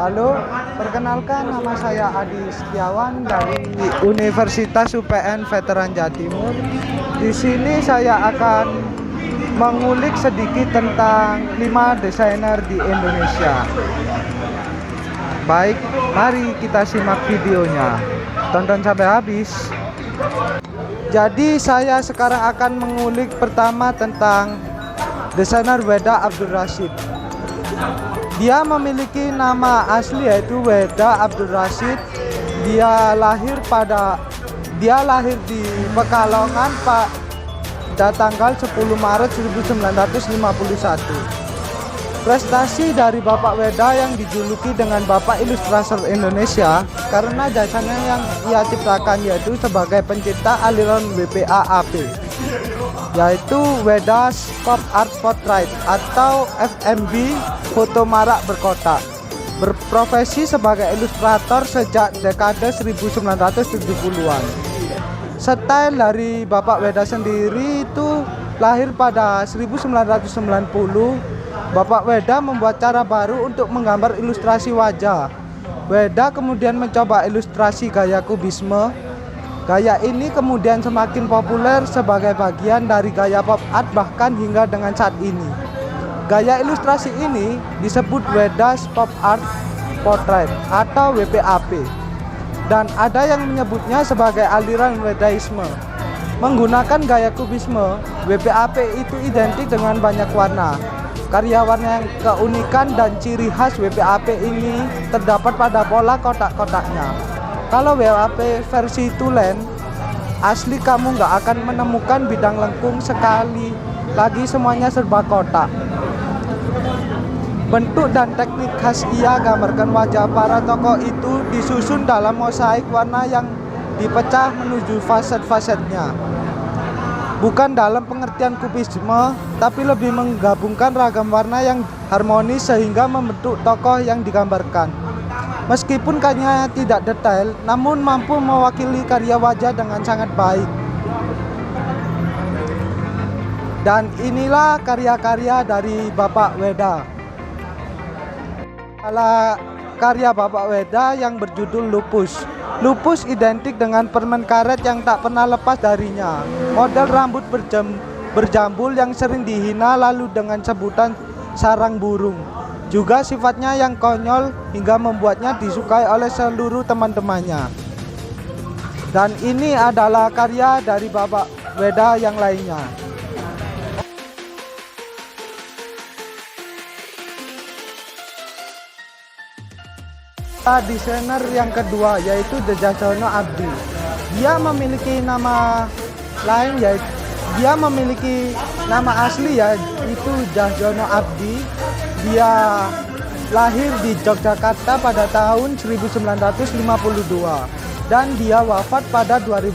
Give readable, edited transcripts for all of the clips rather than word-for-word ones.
Halo, perkenalkan nama saya Adi Setiawan dari Universitas UPN Veteran Jawa Timur. Di sini saya akan mengulik sedikit tentang 5 desainer di Indonesia. Baik, mari kita simak videonya. Tonton sampai habis. Jadi saya sekarang akan mengulik pertama tentang desainer Weda Abdul Rashid. Dia memiliki nama asli yaitu Weda Abdul Rashid. Dia lahir di Pekalongan pada tanggal 10 Maret 1951. Prestasi dari Bapak Weda yang dijuluki dengan Bapak Ilustrator Indonesia karena jasanya yang ia ciptakan yaitu sebagai pencipta aliran WPA-AP, yaitu Weda's Pop Art Portrait atau FMB, foto marak berkotak. Berprofesi sebagai ilustrator sejak dekade 1970-an. Style dari Bapak Weda sendiri itu lahir pada 1990. Bapak Weda membuat cara baru untuk menggambar ilustrasi wajah. Weda kemudian mencoba ilustrasi gaya kubisme. Gaya ini kemudian semakin populer sebagai bagian dari gaya pop art bahkan hingga dengan saat ini. Gaya ilustrasi ini disebut Weda's Pop Art Portrait atau WPAP. Dan ada yang menyebutnya sebagai aliran Wedaisme. Menggunakan gaya kubisme, WPAP itu identik dengan banyak warna. Karya warna yang keunikan dan ciri khas WPAP ini terdapat pada pola kotak-kotaknya. Kalau WPAP versi tulen, asli kamu nggak akan menemukan bidang lengkung sekali lagi semuanya serba kotak. Bentuk dan teknik khas ia gambarkan wajah para tokoh itu disusun dalam mosaik warna yang dipecah menuju faset-fasetnya. Bukan dalam pengertian kubisme, tapi lebih menggabungkan ragam warna yang harmonis sehingga membentuk tokoh yang digambarkan. Meskipun karyanya tidak detail, namun mampu mewakili karya wajah dengan sangat baik. Dan inilah karya-karya dari Bapak Weda. Salah karya Bapak Weda yang berjudul Lupus. Lupus identik dengan permen karet yang tak pernah lepas darinya. Model rambut berjambul yang sering dihina lalu dengan sebutan sarang burung. Juga sifatnya yang konyol hingga membuatnya disukai oleh seluruh teman-temannya. Dan ini adalah karya dari Bapak Weda yang lainnya. Desainer yang kedua yaitu Dejajono Abdi. Dia memiliki nama lain yaitu nama asli yaitu Jajono Abdi. Dia lahir di Yogyakarta pada tahun 1952 dan dia wafat pada 2005.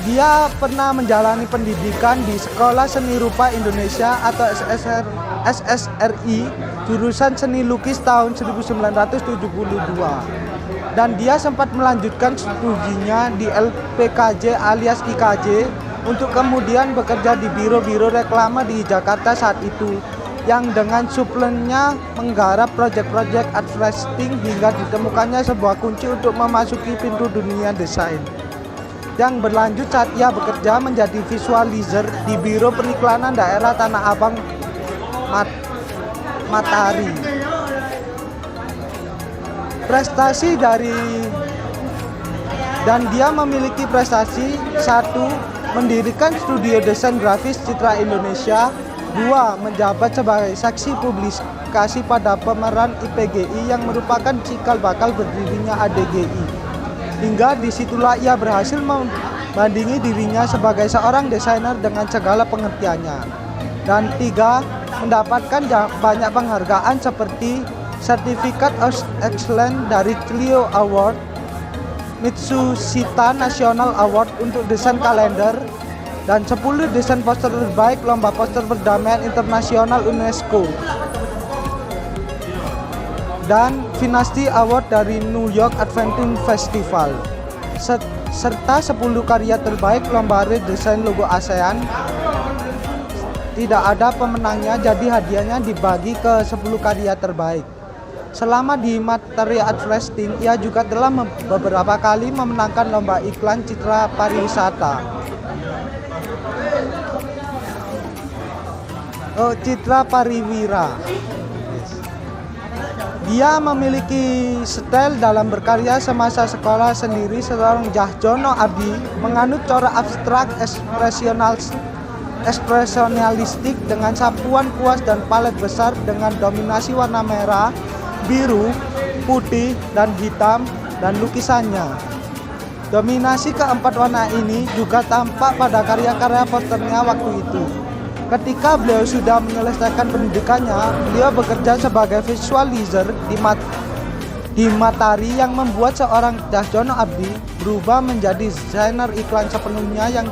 Dia pernah menjalani pendidikan di Sekolah Seni Rupa Indonesia atau SSRI jurusan Seni Lukis tahun 1972. Dan dia sempat melanjutkan studinya di LPKJ alias IKJ untuk kemudian bekerja di biro-biro reklame di Jakarta saat itu, yang dengan suplennya menggarap proyek-proyek advertising hingga ditemukannya sebuah kunci untuk memasuki pintu dunia desain. Yang berlanjut saat ia bekerja menjadi visualizer di Biro Periklanan Daerah Tanah Abang Matahari. Dia memiliki prestasi: 1. Mendirikan studio desain grafis Citra Indonesia. 2. Menjabat sebagai saksi publikasi pada pemeran IPGI yang merupakan cikal bakal berdirinya ADGI. Hingga disitulah ia berhasil membandingi dirinya sebagai seorang desainer dengan segala pengertiannya. Dan 3. Mendapatkan banyak penghargaan seperti Certificate of Excellence dari Clio Award, Mitsushita National Award untuk desain kalender, dan 10 desain poster terbaik Lomba Poster Perdamaian Internasional UNESCO, dan Finasti Award dari New York Adventure Festival, serta 10 karya terbaik Lomba Redesain Logo ASEAN. Tidak ada pemenangnya, jadi hadiahnya dibagi ke 10 karya terbaik. Selama di materi advertising, ia juga telah beberapa kali memenangkan lomba iklan citra pariwisata. Citra Pariwira. Dia memiliki style dalam berkarya semasa sekolah sendiri. Seorang Djahjono Abdi menganut corak abstrak ekspresionalistik dengan sapuan kuas dan palet besar dengan dominasi warna merah, biru, putih, dan hitam dan lukisannya. Dominasi keempat warna ini juga tampak pada karya-karya posternya waktu itu. Ketika beliau sudah menyelesaikan pendidikannya, beliau bekerja sebagai visualizer di Matahari yang membuat seorang Djahjono Abdi berubah menjadi desainer iklan sepenuhnya yang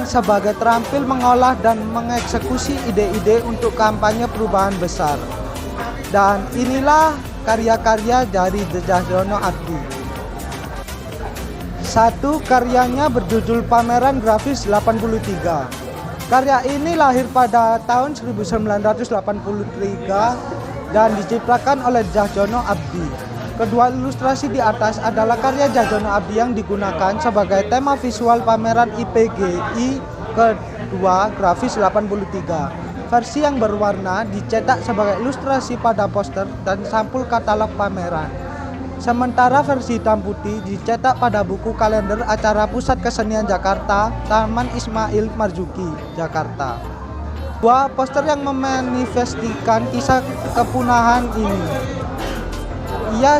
sebagai terampil mengolah dan mengeksekusi ide-ide untuk kampanye perubahan besar. Dan inilah karya-karya dari Djahjono Abdi. Satu, karyanya berjudul Pameran Grafis 83. Karya ini lahir pada tahun 1983 dan diciptakan oleh Djahjono Abdi. Kedua ilustrasi di atas adalah karya Djahjono Abdi yang digunakan sebagai tema visual pameran IPGI kedua Grafis 83. Versi yang berwarna dicetak sebagai ilustrasi pada poster dan sampul katalog pameran. Sementara versi hitam putih dicetak pada buku kalender acara Pusat Kesenian Jakarta, Taman Ismail Marzuki, Jakarta. Dua poster yang memanifestikan kisah kepunahan ini. Ia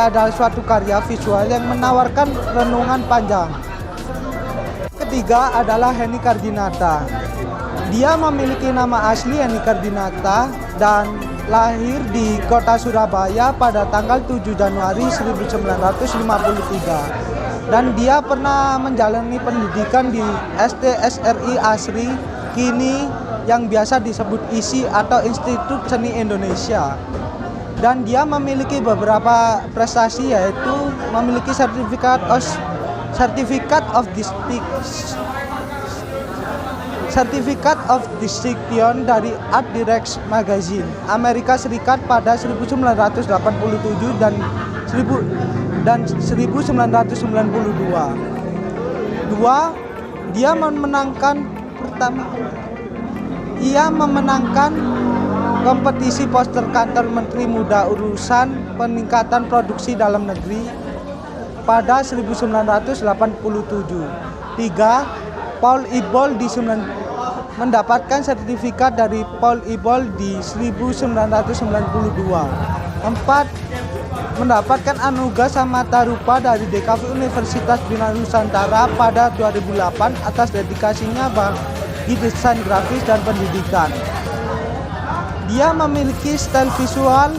adalah suatu karya visual yang menawarkan renungan panjang. Ketiga adalah Henny Kardinata. Dia memiliki nama asli Henny Kardinata dan lahir di kota Surabaya pada tanggal 7 Januari 1953. Dan dia pernah menjalani pendidikan di STSRI Asri, kini yang biasa disebut ISI atau Institut Seni Indonesia. Dan dia memiliki beberapa prestasi, yaitu memiliki Certificate of Distinction dari Art Directs Magazine Amerika Serikat pada 1987 dan 1992. Ia memenangkan kompetisi poster kantor Menteri Muda Urusan Peningkatan Produksi Dalam Negeri pada 1987. 3. Paul Ibol mendapatkan sertifikat dari Paul Ibol di 1992. 4. Mendapatkan anugerah Samata Rupa dari DKV Universitas Bina Nusantara pada 2008 atas dedikasinya bagi desain grafis dan pendidikan. Dia memiliki style visual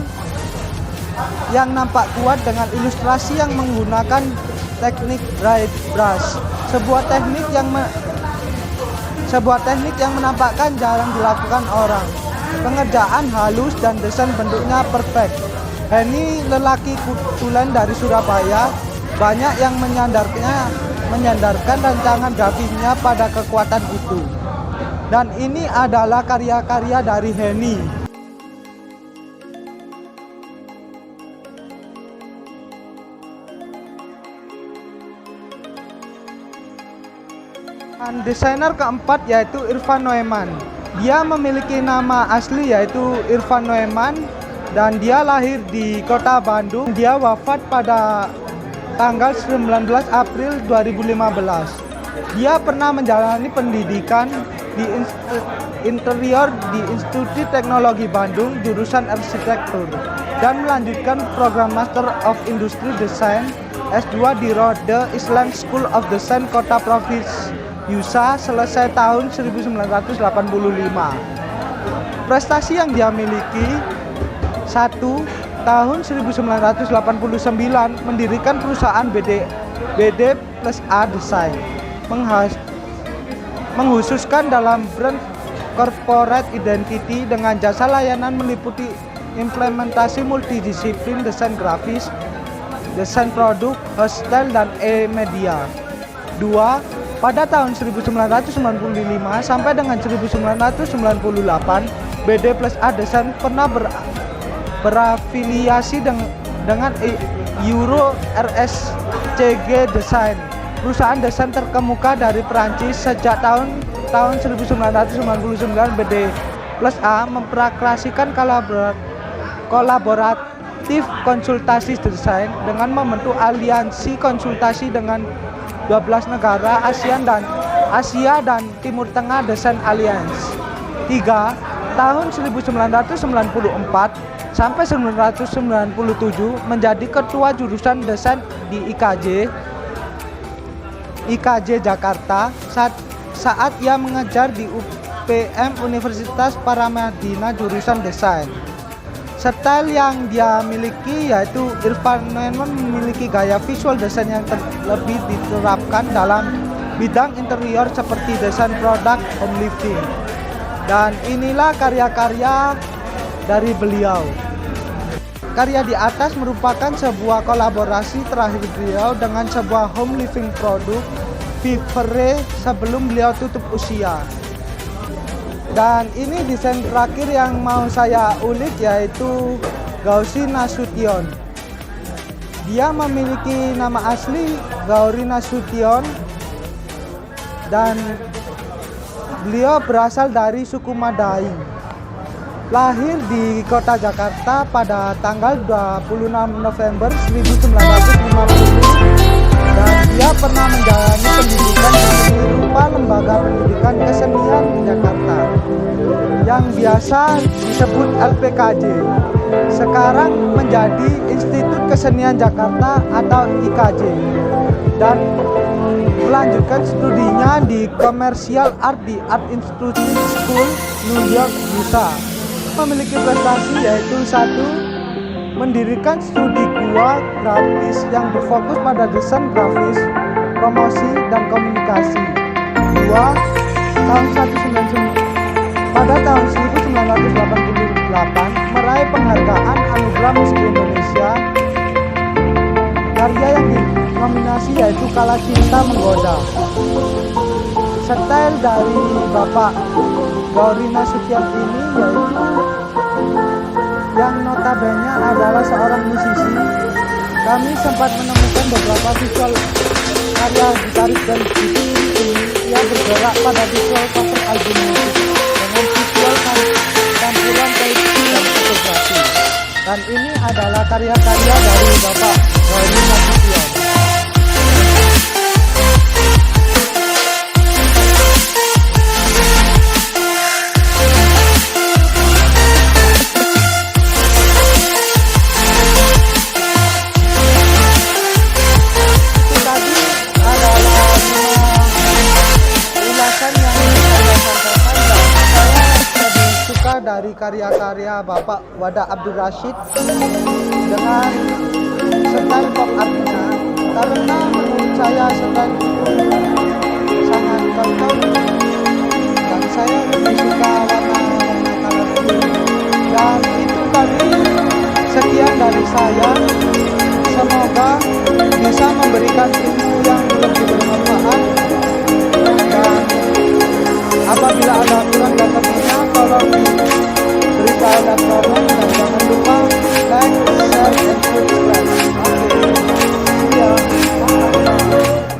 yang nampak kuat dengan ilustrasi yang menggunakan teknik dry brush, sebuah teknik yang menampakkan jarang dilakukan orang. Pengerjaan halus dan desain bentuknya perfect. Henny, lelaki tulen dari Surabaya, banyak yang menyandarkan rancangan grafisnya pada kekuatan itu. Dan ini adalah karya-karya dari Henny. Dan desainer keempat yaitu Irfan Neumann. Dia memiliki nama asli yaitu Irfan Neumann dan dia lahir di kota Bandung. Dia wafat pada tanggal 19 April 2015. Dia pernah menjalani pendidikan di interior di Institut Teknologi Bandung jurusan arsitektur dan melanjutkan program Master of Industry Design S2 di Rode Island School of Design Kota Provinsi Yusa selesai tahun 1985. Prestasi yang dia miliki: 1. Tahun 1989 mendirikan perusahaan BD+A Design, mengkhususkan dalam brand corporate identity dengan jasa layanan meliputi implementasi multidisiplin desain grafis, desain produk, hostel, dan e-media. 2. Pada tahun 1995 sampai dengan 1998, BD plus A Desain pernah berafiliasi dengan Euro RSCG Desain, perusahaan desain terkemuka dari Perancis. Sejak tahun 1999, BD plus A mempraktisikan kolaboratif konsultasi desain dengan membentuk aliansi konsultasi dengan 12 negara Asia dan Timur Tengah Design Alliance. 3. Tahun 1994 sampai 1997 menjadi ketua jurusan desain di IKJ Jakarta saat ia mengajar di UPM Universitas Paramadina jurusan desain. Style yang dia miliki yaitu Irfan memiliki gaya visual desain yang lebih diterapkan dalam bidang interior seperti desain produk home living. Dan inilah karya-karya dari beliau. Karya di atas merupakan sebuah kolaborasi terakhir beliau dengan sebuah home living produk Vivere sebelum beliau tutup usia. Dan ini desain terakhir yang mau saya ulik yaitu Gauri Nasution. Dia memiliki nama asli Gauri Nasution dan beliau berasal dari suku Madai. Lahir di kota Jakarta pada tanggal 26 November 1950 dan dia pernah menjalani pendidikan di berupa lembaga pendidikan kesenian di Jakarta yang biasa disebut LPKJ, sekarang menjadi Institut Kesenian Jakarta atau IKJ, dan melanjutkan studinya di Commercial Art di Art Institute School New York, USA. Memiliki prestasi yaitu 1. Mendirikan studi gua grafis yang berfokus pada desain grafis, promosi, dan komunikasi. 2. Pada tahun 1988 meraih penghargaan Anugerah Musik Indonesia. Karya yang dinominasi yaitu Kala Cinta Menggoda. Style dari Bapak Gauri Nasution ini yaitu yang notabene adalah seorang musisi. Kami sempat menemukan beberapa visual karya gitaris dan ini ia bergerak pada visual cover album musik dengan visual campuran televisi dan fotografi. Dan ini adalah karya-karya dari Bapak Gauri Nasution. Dari karya-karya Bapak Wada Abdul Rashid dengan style pop artnya, karena menurut saya style itu sangat cocok dan saya lebih suka warna-warna colorful. Dan itu tadi sekian dari saya, semoga bisa memberikan ilmu yang lebih bermanfaat, dan apabila ada kurang dan lebihnya tolong beri saya dan jangan lupa like, share, dan subscribe.